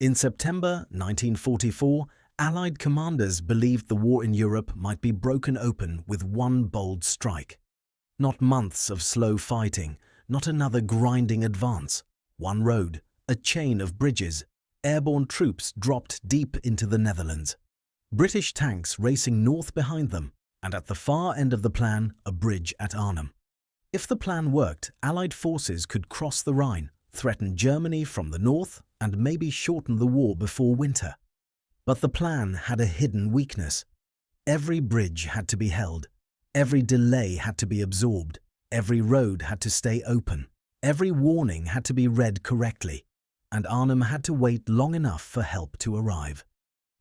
In September 1944, Allied commanders believed the war in Europe might be broken open with one bold strike. Not months of slow fighting, not another grinding advance. One road, a chain of bridges, airborne troops dropped deep into the Netherlands. British tanks racing north behind them, and at the far end of the plan, a bridge at Arnhem. If the plan worked, Allied forces could cross the Rhine, threaten Germany from the north, and maybe shorten the war before winter. But the plan had a hidden weakness. Every bridge had to be held. Every delay had to be absorbed. Every road had to stay open. Every warning had to be read correctly. And Arnhem had to wait long enough for help to arrive.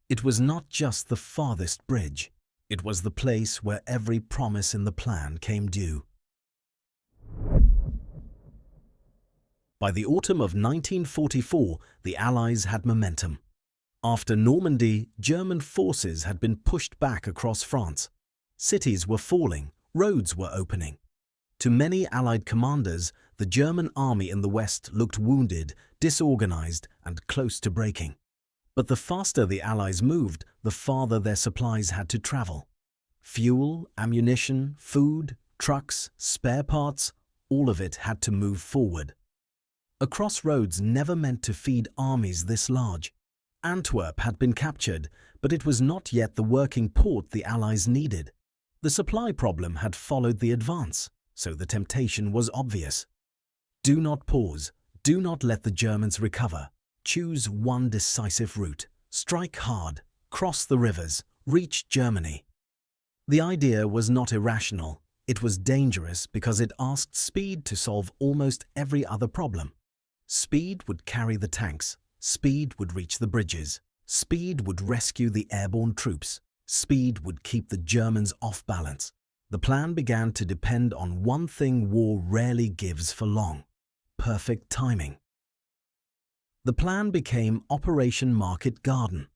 It was not just the farthest bridge. It was the place where every promise in the plan came due. By the autumn of 1944, the Allies had momentum. After Normandy, German forces had been pushed back across France. Cities were falling, roads were opening. To many Allied commanders, the German army in the West looked wounded, disorganized, and close to breaking. But the faster the Allies moved, the farther their supplies had to travel. Fuel, ammunition, food, trucks, spare parts, all of it had to move forward. A crossroads never meant to feed armies this large. Antwerp had been captured, but it was not yet the working port the Allies needed. The supply problem had followed the advance, so the temptation was obvious. Do not pause. Do not let the Germans recover. Choose one decisive route. Strike hard. Cross the rivers. Reach Germany. The idea was not irrational. It was dangerous because it asked speed to solve almost every other problem. Speed would carry the tanks. Speed would reach the bridges. Speed would rescue the airborne troops. Speed would keep the Germans off balance. The plan began to depend on one thing war rarely gives for long: perfect timing. The plan became Operation Market Garden.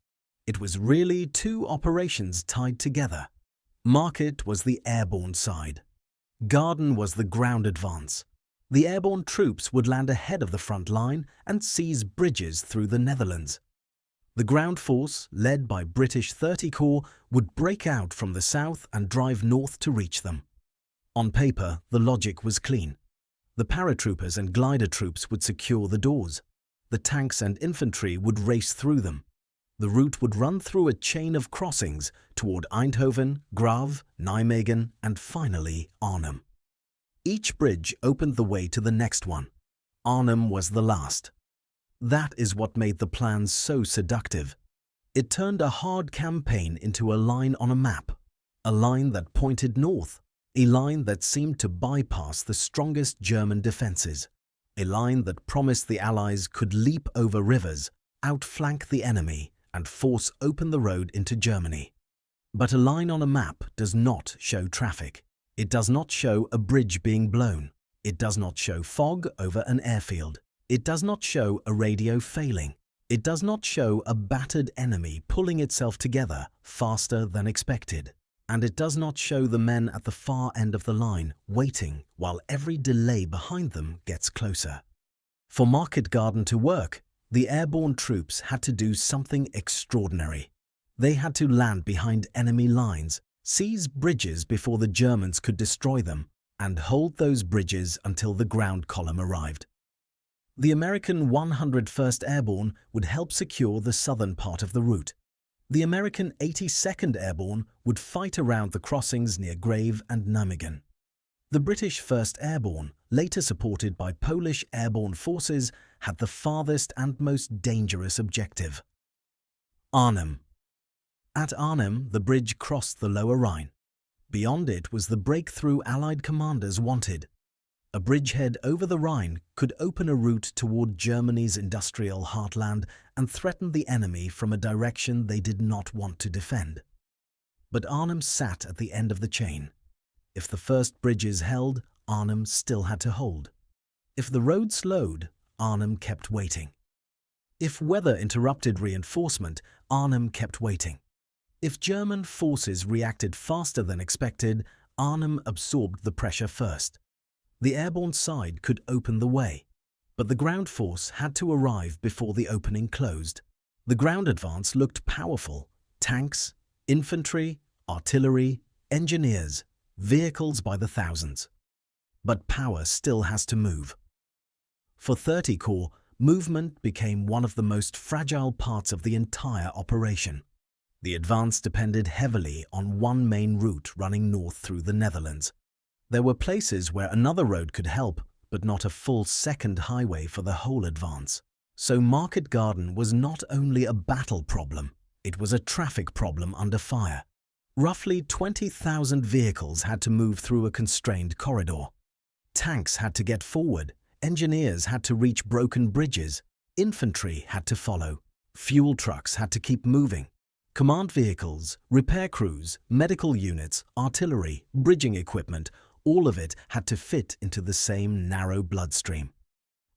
It was really two operations tied together. Market was the airborne side. Garden was the ground advance. The airborne troops would land ahead of the front line and seize bridges through the Netherlands. The ground force, led by British 30 Corps, would break out from the south and drive north to reach them. On paper, the logic was clean. The paratroopers and glider troops would secure the doors. The tanks and infantry would race through them. The route would run through a chain of crossings toward Eindhoven, Grave, Nijmegen, and finally Arnhem. Each bridge opened the way to the next one. Arnhem was the last. That is what made the plan so seductive. It turned a hard campaign into a line on a map, a line that pointed north, a line that seemed to bypass the strongest German defenses, a line that promised the Allies could leap over rivers, outflank the enemy, and force open the road into Germany. But a line on a map does not show traffic. It does not show a bridge being blown. It does not show fog over an airfield. It does not show a radio failing. It does not show a battered enemy pulling itself together faster than expected. And it does not show the men at the far end of the line waiting while every delay behind them gets closer. For Market Garden to work, the airborne troops had to do something extraordinary. They had to land behind enemy lines, seize bridges before the Germans could destroy them, and hold those bridges until the ground column arrived. The American 101st Airborne would help secure the southern part of the route. The American 82nd Airborne would fight around the crossings near Grave and Nijmegen. The British 1st Airborne, later supported by Polish airborne forces, had the farthest and most dangerous objective: Arnhem. At Arnhem, the bridge crossed the lower Rhine. Beyond it was the breakthrough Allied commanders wanted. A bridgehead over the Rhine could open a route toward Germany's industrial heartland and threaten the enemy from a direction they did not want to defend. But Arnhem sat at the end of the chain. If the first bridges held, Arnhem still had to hold. If the road slowed, Arnhem kept waiting. If weather interrupted reinforcement, Arnhem kept waiting. If German forces reacted faster than expected, Arnhem absorbed the pressure first. The airborne side could open the way, but the ground force had to arrive before the opening closed. The ground advance looked powerful. Tanks, infantry, artillery, engineers, vehicles by the thousands. But power still has to move. For 30 Corps, movement became one of the most fragile parts of the entire operation. The advance depended heavily on one main route running north through the Netherlands. There were places where another road could help, but not a full second highway for the whole advance. So Market Garden was not only a battle problem, it was a traffic problem under fire. Roughly 20,000 vehicles had to move through a constrained corridor. Tanks had to get forward, engineers had to reach broken bridges, infantry had to follow, fuel trucks had to keep moving. Command vehicles, repair crews, medical units, artillery, bridging equipment, all of it had to fit into the same narrow bloodstream.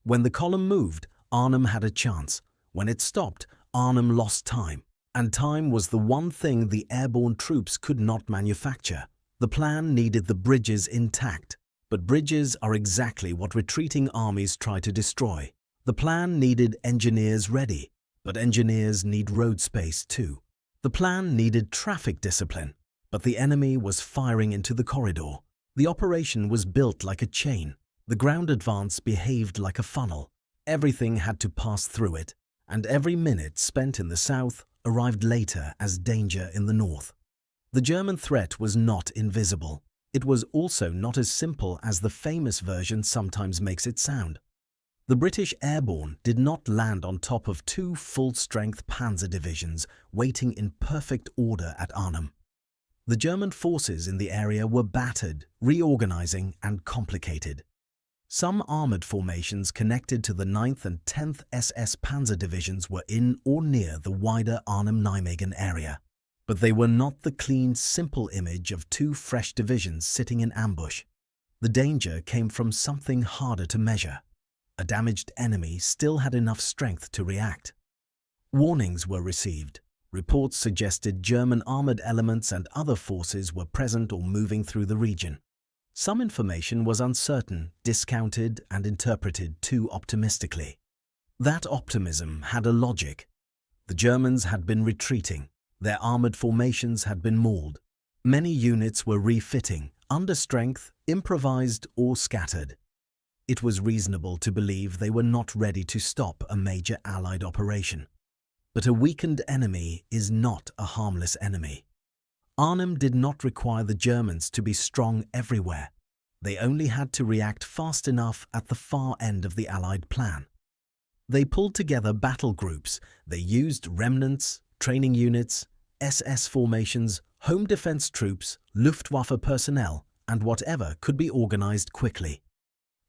When the column moved, Arnhem had a chance. When it stopped, Arnhem lost time. And time was the one thing the airborne troops could not manufacture. The plan needed the bridges intact. But bridges are exactly what retreating armies try to destroy. The plan needed engineers ready, but engineers need road space too. The plan needed traffic discipline, but the enemy was firing into the corridor. The operation was built like a chain. The ground advance behaved like a funnel. Everything had to pass through it, and every minute spent in the south arrived later as danger in the north. The German threat was not invisible. It was also not as simple as the famous version sometimes makes it sound. The British airborne did not land on top of two full-strength panzer divisions waiting in perfect order at Arnhem. The German forces in the area were battered, reorganizing, and complicated. Some armoured formations connected to the 9th and 10th SS Panzer divisions were in or near the wider Arnhem-Nijmegen area. But they were not the clean, simple image of two fresh divisions sitting in ambush. The danger came from something harder to measure. A damaged enemy still had enough strength to react. Warnings were received. Reports suggested German armoured elements and other forces were present or moving through the region. Some information was uncertain, discounted, and interpreted too optimistically. That optimism had a logic. The Germans had been retreating. Their armoured formations had been mauled. Many units were refitting, under strength, improvised, or scattered. It was reasonable to believe they were not ready to stop a major Allied operation. But a weakened enemy is not a harmless enemy. Arnhem did not require the Germans to be strong everywhere. They only had to react fast enough at the far end of the Allied plan. They pulled together battle groups. They used remnants, training units, SS formations, home defense troops, Luftwaffe personnel, and whatever could be organized quickly.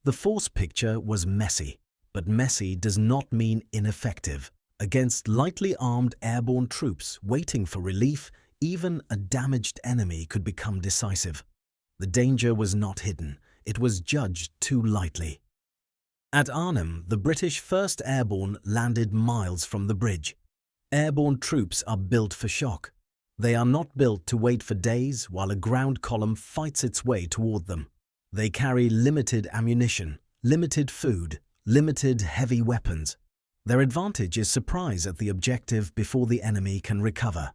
The force picture was messy, but messy does not mean ineffective. Against lightly armed airborne troops waiting for relief, even a damaged enemy could become decisive. The danger was not hidden, it was judged too lightly. At Arnhem, the British 1st Airborne landed miles from the bridge. Airborne troops are built for shock. They are not built to wait for days while a ground column fights its way toward them. They carry limited ammunition, limited food, limited heavy weapons. Their advantage is surprise at the objective before the enemy can recover.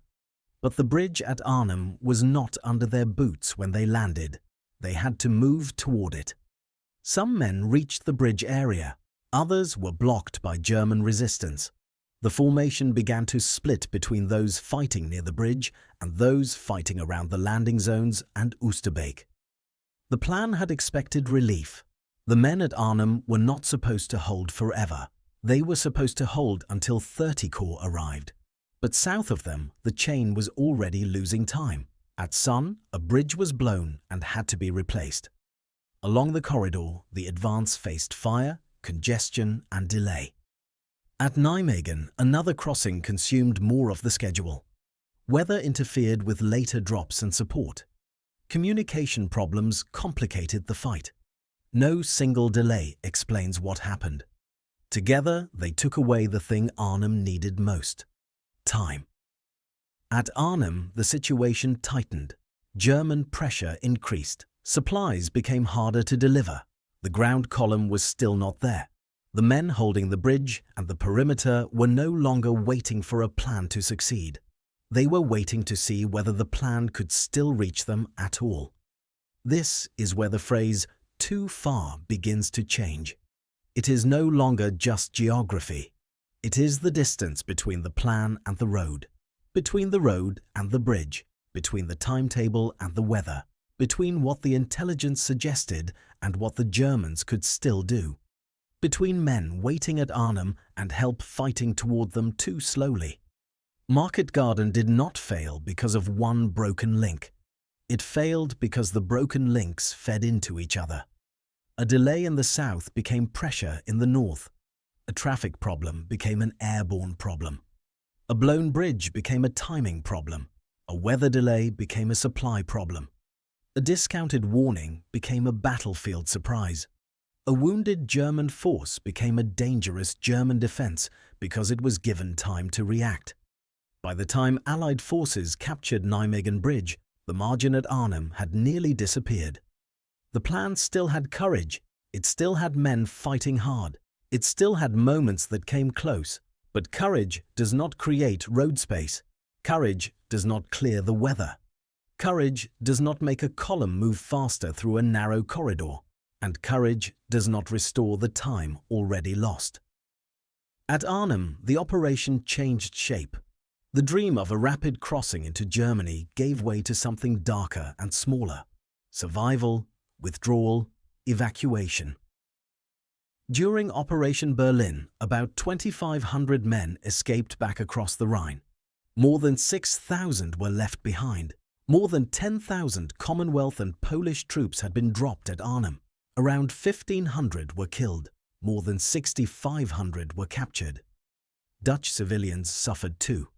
But the bridge at Arnhem was not under their boots when they landed. They had to move toward it. Some men reached the bridge area. Others were blocked by German resistance. The formation began to split between those fighting near the bridge and those fighting around the landing zones and Oosterbeek. The plan had expected relief. The men at Arnhem were not supposed to hold forever. They were supposed to hold until 30 Corps arrived. But south of them, the chain was already losing time. At Sun, a bridge was blown and had to be replaced. Along the corridor, the advance faced fire, congestion, and delay. At Nijmegen, another crossing consumed more of the schedule. Weather interfered with later drops and support. Communication problems complicated the fight. No single delay explains what happened. Together, they took away the thing Arnhem needed most: time. At Arnhem, the situation tightened. German pressure increased. Supplies became harder to deliver. The ground column was still not there. The men holding the bridge and the perimeter were no longer waiting for a plan to succeed. They were waiting to see whether the plan could still reach them at all. This is where the phrase "too far" begins to change. It is no longer just geography. It is the distance between the plan and the road, between the road and the bridge, between the timetable and the weather, between what the intelligence suggested and what the Germans could still do, between men waiting at Arnhem and help fighting toward them too slowly. Market Garden did not fail because of one broken link. It failed because the broken links fed into each other. A delay in the south became pressure in the north. A traffic problem became an airborne problem. A blown bridge became a timing problem. A weather delay became a supply problem. A discounted warning became a battlefield surprise. A wounded German force became a dangerous German defense because it was given time to react. By the time Allied forces captured Nijmegen Bridge, the margin at Arnhem had nearly disappeared. The plan still had courage. It still had men fighting hard. It still had moments that came close. But courage does not create road space. Courage does not clear the weather. Courage does not make a column move faster through a narrow corridor. And courage does not restore the time already lost. At Arnhem, the operation changed shape. The dream of a rapid crossing into Germany gave way to something darker and smaller: survival, withdrawal, evacuation. During Operation Berlin, about 2,500 men escaped back across the Rhine. More than 6,000 were left behind. More than 10,000 Commonwealth and Polish troops had been dropped at Arnhem. Around 1,500 were killed. More than 6,500 were captured. Dutch civilians suffered too.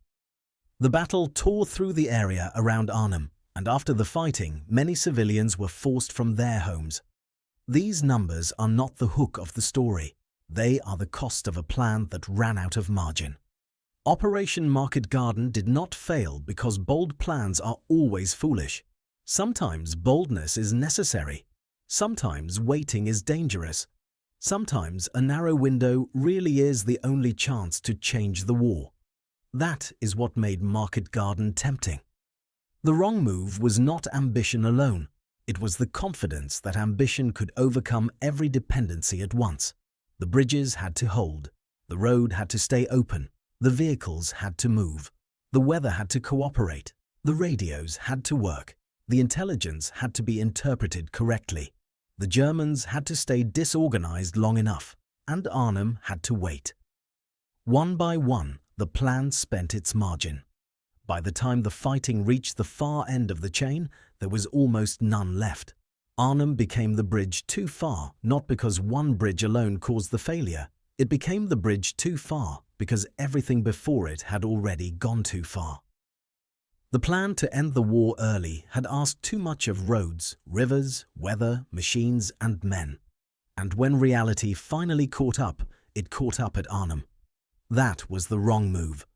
The battle tore through the area around Arnhem, and after the fighting, many civilians were forced from their homes. These numbers are not the hook of the story. They are the cost of a plan that ran out of margin. Operation Market Garden did not fail because bold plans are always foolish. Sometimes boldness is necessary. Sometimes waiting is dangerous. Sometimes a narrow window really is the only chance to change the war. That is what made Market Garden tempting. The wrong move was not ambition alone. It was the confidence that ambition could overcome every dependency at once. The bridges had to hold. The road had to stay open. The vehicles had to move. The weather had to cooperate. The radios had to work. The intelligence had to be interpreted correctly. The Germans had to stay disorganized long enough, and Arnhem had to wait. One by one, the plan spent its margin. By the time the fighting reached the far end of the chain, there was almost none left. Arnhem became the bridge too far, not because one bridge alone caused the failure. It became the bridge too far because everything before it had already gone too far. The plan to end the war early had asked too much of roads, rivers, weather, machines, and men. And when reality finally caught up, it caught up at Arnhem. That was the wrong move.